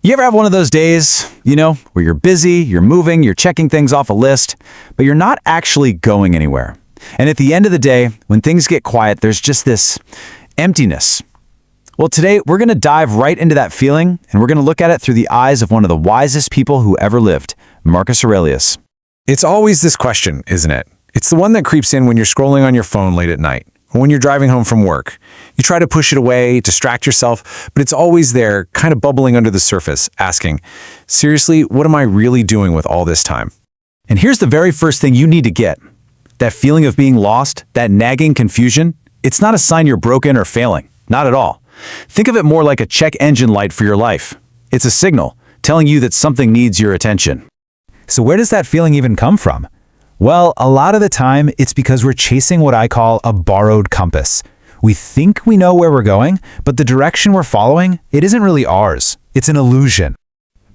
You ever have one of those days, where you're busy, you're moving, you're checking things off a list, but you're not actually going anywhere? And at the end of the day, when things get quiet, there's just this emptiness. Well, today we're going to dive right into that feeling, and we're going to look at it through the eyes of one of the wisest people who ever lived, Marcus Aurelius. It's always this question, isn't it? It's the one that creeps in when you're scrolling on your phone late at night, or when you're driving home from work. You try to push it away, distract yourself, but it's always there, kind of bubbling under the surface, asking, seriously, what am I really doing with all this time? And here's the very first thing you need to get. That feeling of being lost, that nagging confusion, it's not a sign you're broken or failing. Not at all. Think of it more like a check engine light for your life. It's a signal telling you that something needs your attention. So where does that feeling even come from? Well, a lot of the time, it's because we're chasing what I call a borrowed compass. We think we know where we're going, but the direction we're following, it isn't really ours. It's an illusion.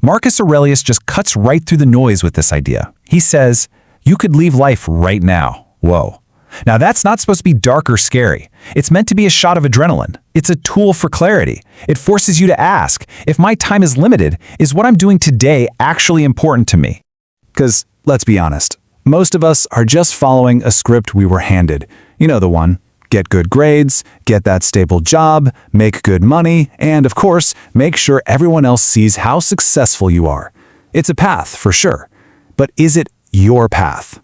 Marcus Aurelius just cuts right through the noise with this idea. He says, you could leave life right now. Whoa. Now that's not supposed to be dark or scary. It's meant to be a shot of adrenaline. It's a tool for clarity. It forces you to ask, if my time is limited, is what I'm doing today actually important to me? Because, let's be honest, most of us are just following a script we were handed. You know the one. Get good grades, get that stable job, make good money, and of course, make sure everyone else sees how successful you are. It's a path, for sure. But is it your path?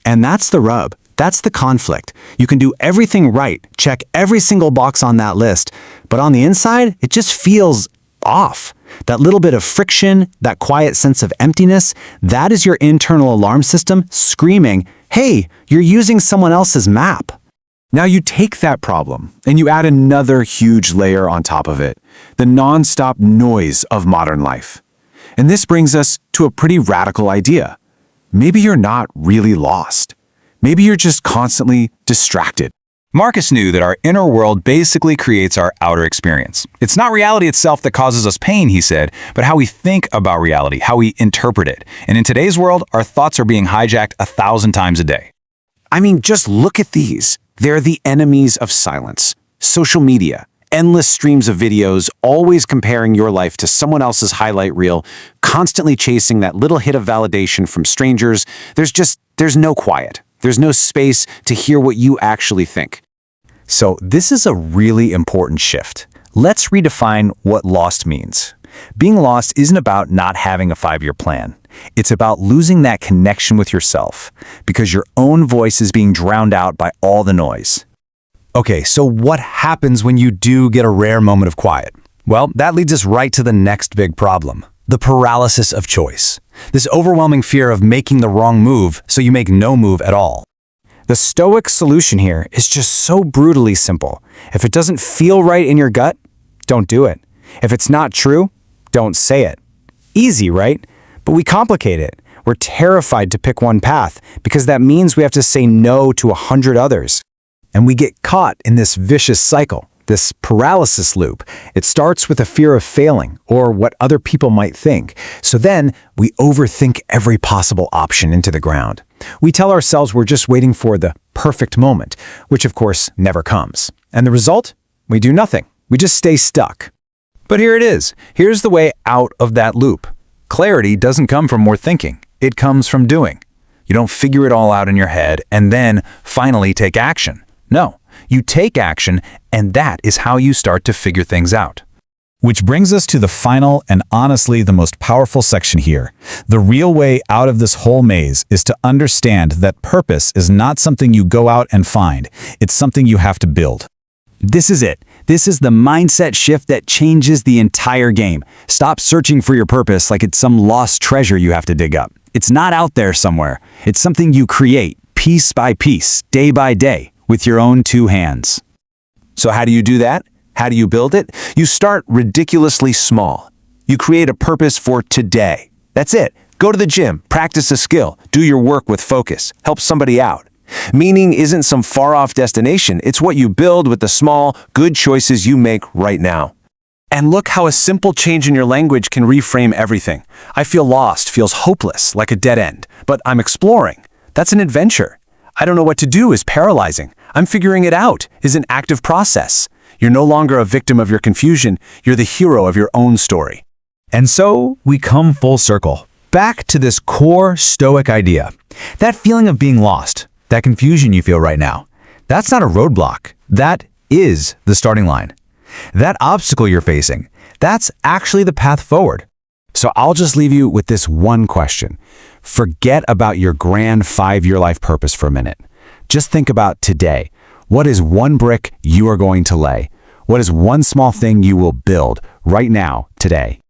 And that's the rub. That's the conflict. You can do everything right, check every single box on that list, but on the inside, it just feels off. That little bit of friction, that quiet sense of emptiness, that is your internal alarm system screaming, hey, you're using someone else's map. Now you take that problem and you add another huge layer on top of it, the nonstop noise of modern life. And this brings us to a pretty radical idea. Maybe you're not really lost. Maybe you're just constantly distracted. Marcus knew that our inner world basically creates our outer experience. It's not reality itself that causes us pain, he said, but how we think about reality, how we interpret it. And in today's world, our thoughts are being hijacked 1,000 times a day. I mean, just look at these. They're the enemies of silence. Social media, endless streams of videos, always comparing your life to someone else's highlight reel, constantly chasing that little hit of validation from strangers. There's no quiet. There's no space to hear what you actually think. So this is a really important shift. Let's redefine what lost means. Being lost isn't about not having a 5-year plan. It's about losing that connection with yourself because your own voice is being drowned out by all the noise. Okay, so what happens when you do get a rare moment of quiet? Well, that leads us right to the next big problem. The paralysis of choice. This overwhelming fear of making the wrong move, so you make no move at all. The Stoic solution here is just so brutally simple. If it doesn't feel right in your gut, don't do it. If it's not true, don't say it. Easy, right? But we complicate it. We're terrified to pick one path because that means we have to say no to 100 others. And we get caught in this vicious cycle. This paralysis loop. It starts with a fear of failing or what other people might think. So then we overthink every possible option into the ground. We tell ourselves we're just waiting for the perfect moment, which of course never comes. And the result? We do nothing. We just stay stuck. But here it is. Here's the way out of that loop. Clarity doesn't come from more thinking. It comes from doing. You don't figure it all out in your head and then finally take action. No. You take action, and that is how you start to figure things out. Which brings us to the final and honestly the most powerful section here. The real way out of this whole maze is to understand that purpose is not something you go out and find. It's something you have to build. This is it. This is the mindset shift that changes the entire game. Stop searching for your purpose like it's some lost treasure you have to dig up. It's not out there somewhere. It's something you create, piece by piece, day by day, with your own 2 hands. So how do you do that? How do you build it? You start ridiculously small. You create a purpose for today. That's it. Go to the gym, practice a skill, do your work with focus, help somebody out. Meaning isn't some far-off destination. It's what you build with the small, good choices you make right now. And look how a simple change in your language can reframe everything. I feel lost, feels hopeless, like a dead end. But I'm exploring. That's an adventure. I don't know what to do is paralyzing. I'm figuring it out is an active process. You're no longer a victim of your confusion. You're the hero of your own story. And so we come full circle, back to this core Stoic idea. That feeling of being lost, that confusion you feel right now, that's not a roadblock. That is the starting line. That obstacle you're facing, that's actually the path forward. So I'll just leave you with this one question. Forget about your grand 5-year life purpose for a minute. Just think about today. What is one brick you are going to lay? What is one small thing you will build right now, today?